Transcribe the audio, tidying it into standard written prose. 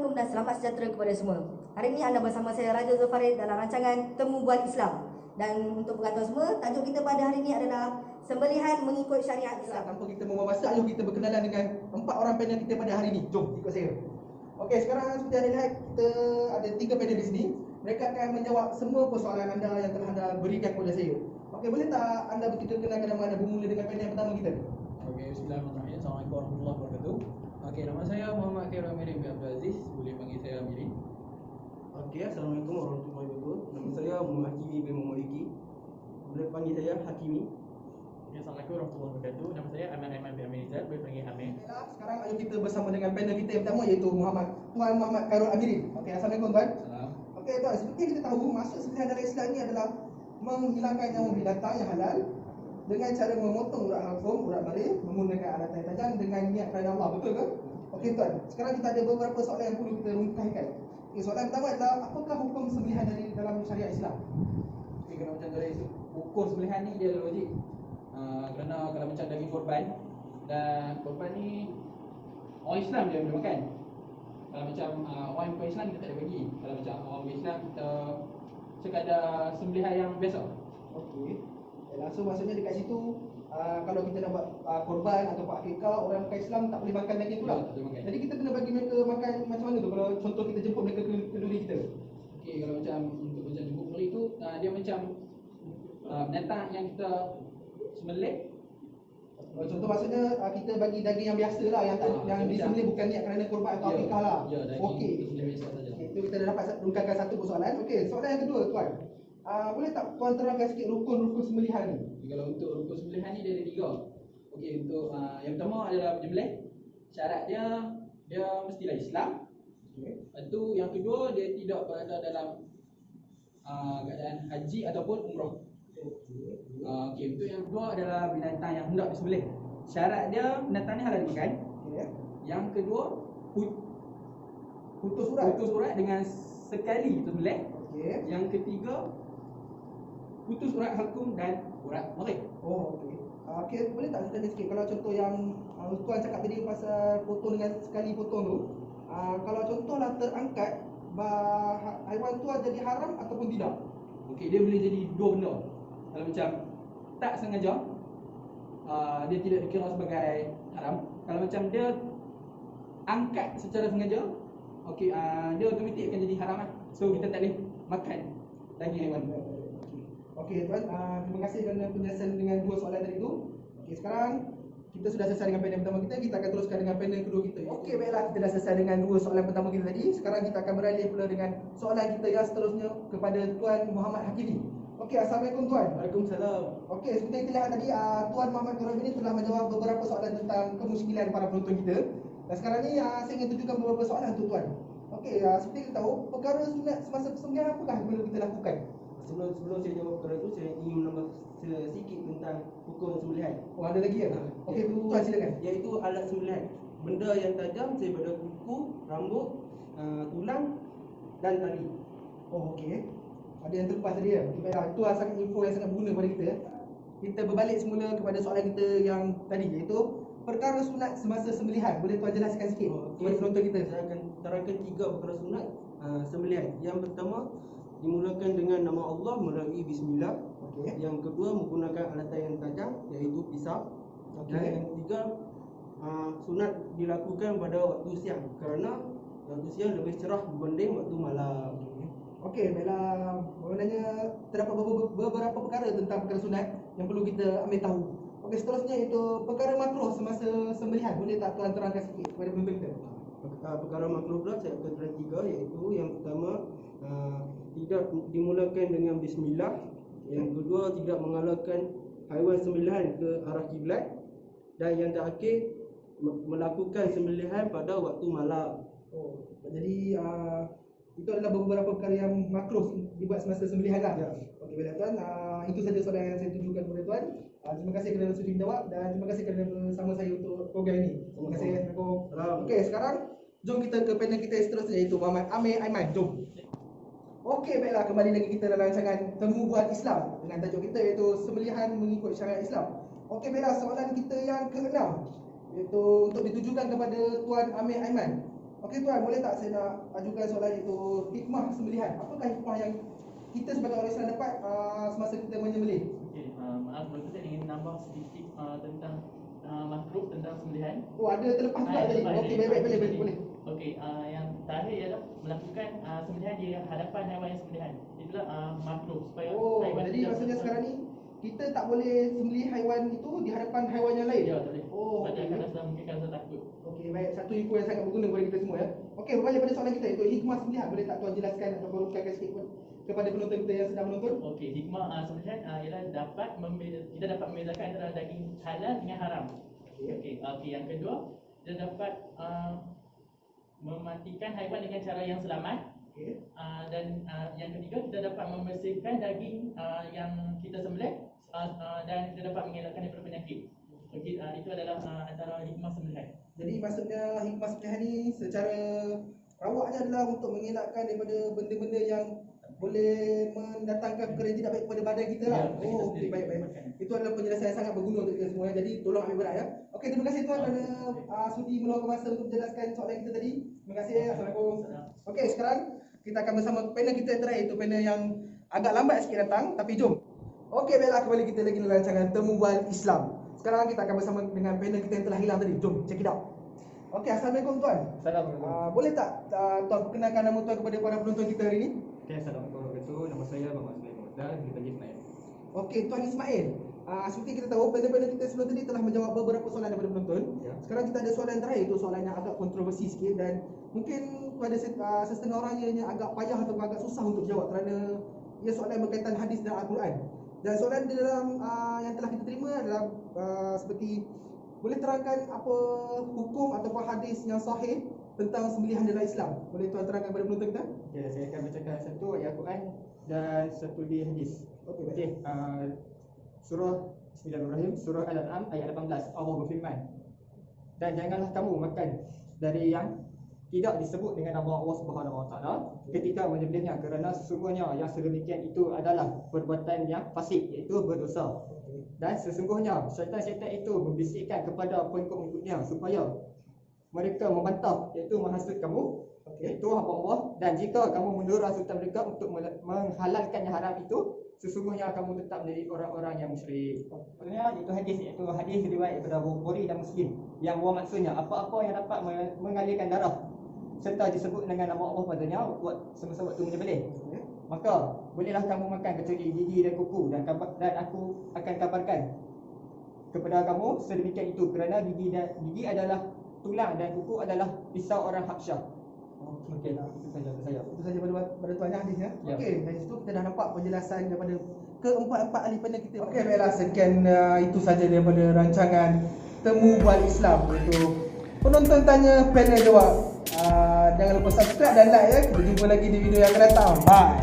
Assalamualaikum dan selamat sejahtera kepada semua. Hari ini anda bersama saya Raja Zulfarid dalam rancangan Temu Buat Islam. Dan untuk penonton semua, tajuk kita pada hari ini adalah sembelihan mengikut syariat Islam. Tanpa kita membuang masa, jom kita berkenalan dengan 4 orang panel kita pada hari ini. Jom ikut saya. Okey, sekarang seperti anda lihat, kita ada 3 panel di sini. Mereka akan menjawab semua persoalan anda yang telah anda berikan kepada saya. Okey, boleh tak anda berkenalkan nama anda bermula dengan panel yang pertama kita? Okey, bismillahirrahmanirrahim. Assalamualaikum warahmatullahi wabarakatuh. Okey, nama saya Muhammad Khairul Amiri bin Abdul Aziz. Boleh panggil saya Amiri. Okey, Assalamualaikum warahmatullahi wabarakatuh. Nama saya Muhammad Hakimi bin Muhammad Yuki. Boleh panggil saya Hakimi. Okey, Assalamualaikum warahmatullahi wabarakatuh. Nama saya Ahmad Aiman bin Amir Rizal. Boleh panggil Amir. Baiklah, sekarang ayo kita bersama dengan panel kita yang pertama iaitu Tuan Muhammad Khairul Amiri. Okey, Assalamualaikum tuan. Salam. Okey tuan, seperti yang kita tahu, maksud sembelihan dalam Islam ini adalah menghilangkan nyawa binatang yang halal dengan cara memotong urat halqum, urat balik menggunakan alat yang tajam dengan niat kerana Allah. Betul ke? Okey tuan, sekarang kita ada beberapa soalan yang perlu kita rungkaikan. Okey, soalan pertama adalah apakah hukum sembelihan dalam syariat Islam? Okey, kalau macam dari hukum sembelihan ni dia logik. Kerana kalau macam daging korban dan korban ni orang Islam je boleh makan. Kalau macam orang bukan Islam kita tak ada bagi. Kalau macam orang bukan Islam kita sekadar sembelihan yang biasa. Okey. So maksudnya dekat situ kalau kita nak buat korban atau akikah, orang bukan Islam tak boleh makan daging tu lah. Ya, tak boleh makan. Jadi kita kena bagi mereka makan macam mana tu kalau contoh kita jemput mereka ke kenduri kita? Okey, kalau macam untuk macam jemput peri tu dia macam binatang yang kita sembelih. Contoh maksudnya kita bagi daging yang biasa lah, yang tak, yang macam- disembelih bukan niat kerana korban atau akikah lah. Ya, daging Okey. kita sembelih biasa saja. Okey, itu kita dah dapat rungkaikan satu persoalan. Okey, soalan yang kedua tuan. Boleh tak tuan terangkan sikit rukun-rukun sembelihan ni? Jadi, kalau untuk rukun sembelihan ni dia ada 3. Okey, untuk yang pertama adalah penyembelih. Syarat dia mestilah Islam. Okey. Lepas tu yang kedua dia tidak berada dalam keadaan haji ataupun umrah. Okey, untuk yang kedua adalah binatang yang hendak disembelih. Syarat dia binatang ni halal dimakan. Okey. Yang kedua Putus urat. putus urat dengan sekali tersembelih. Okey. Yang ketiga putus urat halkum dan urat marik. Oh, okey. Okey, boleh tak cerita sikit kalau contoh yang tuan cakap tadi pasal potong dengan sekali potong tu, kalau contohlah terangkat haiwan tu jadi haram ataupun tidak? Okey, dia boleh jadi dua benda. Kalau macam tak sengaja, dia tidak dikira sebagai haram. Kalau macam dia angkat secara sengaja, okey, dia automatik akan jadi haram lah. So kita tak boleh makan daging haiwan. Okey tuan, terima kasih kerana penjelasan dengan 2 soalan tadi tu. Okey, sekarang kita sudah selesai dengan panel pertama kita akan teruskan dengan panel kedua kita. Okey, baiklah, kita dah selesai dengan 2 soalan pertama kita tadi. Sekarang kita akan beralih pula dengan soalan kita yang seterusnya kepada Tuan Muhammad Hakimi. Okey, Assalamualaikum tuan. Waalaikumsalam. Okey, seperti yang kita lihat tadi, Tuan Muhammad Khairul ini telah menjawab beberapa soalan tentang kemusykilan para penonton kita. Dan sekarang ni saya ingin tunjukkan beberapa soalan untuk tuan. Okey, seperti kita tahu, perkara sunat semasa persembelihan apakah yang perlu kita lakukan? Sebelum saya jawab perkara itu, saya ingin menambah sedikit tentang hukum sembelihan. Oh, ada lagi ya? Okey, tuan silakan. Iaitu alat sembelihan. Benda yang tajam daripada kuku, rambut, tulang dan tali. Oh, okey. Ada yang terlepas tadi ya? Okey, baiklah. Itu sangat info yang sangat berguna kepada kita. Kita berbalik semula kepada soalan kita yang tadi, iaitu perkara sunat semasa sembelihan. Boleh tuan jelaskan sikit kepada penonton kita? Saya akan terangkan 3 perkara sunat sembelihan. Yang pertama, dimulakan dengan nama Allah melalui bismillah. Okey. Yang kedua, menggunakan alatan yang tajam iaitu pisau. Okey. Dan yang ketiga, sunat dilakukan pada waktu siang kerana waktu siang lebih cerah berbanding waktu malam. Okey, baiklah. Maknanya terdapat beberapa perkara tentang perkara sunat yang perlu kita ambil tahu. Okey, seterusnya itu perkara makruh semasa sembelihan. Boleh tak tuan terangkan sikit kepada penonton kita? Perkara makruh pula saya akan terang 3, iaitu yang pertama, tidak dimulakan dengan bismillah. Yang kedua, tidak mengalahkan haiwan sembelihan ke arah kiblat. Dan yang terakhir, melakukan sembelihan pada waktu malam. Oh, jadi itu adalah beberapa perkara yang makruh dibuat semasa sembelihan lah. Ya. Okey, baiklah tuan. Itu saja soalan yang saya tunjukkan kepada tuan. Terima kasih kerana sudi menjawab dan terima kasih kerana bersama saya untuk program ini. Terima kasih. Assalamualaikum. Salam. Okey, sekarang jom kita ke panel kita yang seterusnya iaitu Muhammad Amir Aiman. Jom. Okey, baiklah, kembali lagi kita dalam rancangan Temu Buat Islam dengan tajuk kita iaitu sembelihan mengikut syariat Islam. Okey, baiklah, soalan kita yang ke-6 iaitu untuk ditujukan kepada Tuan Amir Aiman. Okey tuan, boleh tak saya nak ajukan soalan itu hikmah sembelihan. Apakah hikmah yang kita sebagai orang Islam dapat semasa kita menyembelih? Okey, maaf, boleh saya ingin nambah sedikit tentang makhluk tentang sembelihan. Oh, ada terlepas juga tadi. Okey, baik, boleh. Okey, yang terakhir ialah melakukan sembelihan di hadapan haiwan yang sembelihan. Itulah makhluk supaya Oh, haiwan jadi tidak maksudnya berdosa. sekarang ni kita tak boleh sembelih haiwan itu di hadapan haiwan yang lain. Ya, tak boleh. Oh, Sebab dia okey. akan rasa mungkin akan rasa takut. Okey, baik. Satu info yang sangat berguna kepada kita semua ya. Okey, berbalik pada soalan kita itu hikmah sembelihan. Boleh tak tuan jelaskan atau urutkan sikit pun kepada penonton kita yang sedang menonton? Okey, hikmah sembelihan ialah kita dapat membezakan antara daging halal dengan haram. Okey, yang kedua, kita dapat mematikan haiwan dengan cara yang selamat. Okey. Dan yang ketiga, kita dapat membersihkan daging yang kita sembelih dan kita dapat mengelakkan daripada penyakit. Okey, itu adalah antara hikmah sembelihan. Jadi maksudnya hikmah sembelihan ni secara rawaknya adalah untuk mengelakkan daripada benda-benda yang boleh mendatangkan perkara yang tidak baik kepada badan kita lah. Ya, kita Oh, sendiri. okey, baik. Itu adalah penjelasan yang sangat berguna untuk kita semua. Jadi tolong ambil berat ya. Okey, terima kasih tuan kerana sudi meluangkan masa untuk menjelaskan soalan kita tadi. Terima kasih. Assalamualaikum. Okey, sekarang kita akan bersama panel kita yang terakhir, itu panel yang agak lambat sikit datang, tapi jom. Okey, baiklah, kembali kita lagi dalam rancangan Temu Bual Islam. Sekarang kita akan bersama dengan panel kita yang telah hilang tadi. Jom, check it out. Okey, Assalamualaikum tuan. Assalamualaikum. Boleh tak tuan perkenalkan nama tuan kepada para penonton kita hari ini? Okay, Assalamualaikum warahmatullahi wabarakatuh. Nama saya Muhammad Sulaiman Muzdar, dipanggil Ismail. Okey, Tuan Ismail. Seperti kita tahu, panel-panel kita sebelum tadi telah menjawab beberapa soalan daripada penonton. Ya. Sekarang kita ada soalan terakhir, itu soalan yang agak kontroversi sikit dan mungkin pada setengah orang ianya agak payah atau agak susah untuk jawab kerana ia soalan berkaitan hadis dan Al-Quran. Dan soalan di dalam yang telah kita terima adalah seperti, boleh terangkan apa hukum ataupun hadis yang sahih tentang sembelihan dalam Islam? Boleh tuan terangkan kepada penonton kita? Okay, saya akan bacakan satu ayat Al-Quran dan satu di hadis. Okey, baik. Okey, surah Bismillahirrahmanirrahim, surah Al-An'am ayat 18. Allah berfirman, dan janganlah kamu makan dari yang tidak disebut dengan nama Allah Subhanahu Wa Taala ketika menyembelihnya, kerana sesungguhnya yang sedemikian itu adalah perbuatan yang fasik, iaitu berdosa. Dan sesungguhnya syaitan-syaitan itu membisikkan kepada pengikut-pengikutnya supaya mereka membantah, iaitu menghasut kamu, iaitu hamba Allah. Dan jika kamu mundur hasutan mereka untuk menghalalkan yang haram itu, sesungguhnya kamu tetap menjadi orang-orang yang musyrik. Maksudnya itu hadis, iaitu hadis riwayat daripada Bukhari dan Muslim, yang maksudnya apa-apa yang dapat mengalirkan darah serta disebut dengan nama Allah padanya semasa waktu menyembelih, maka bolehlah kamu makan kecuali gigi dan kuku, dan aku akan kabarkan kepada kamu sedemikian itu, kerana gigi adalah tulang dan kuku adalah pisau orang Habsyah. Okey, itu saja. Itu saja pada tuan hadis ya. Ya. Okey, dari situ kita dah nampak penjelasan daripada keempat-empat ahli panel kita. Okey, baiklah, sekian itu saja daripada rancangan Temu Bual Islam, iaitu penonton tanya, panel jawab. Jangan lupa subscribe dan like ya. Kita jumpa lagi di video yang akan datang. Bye.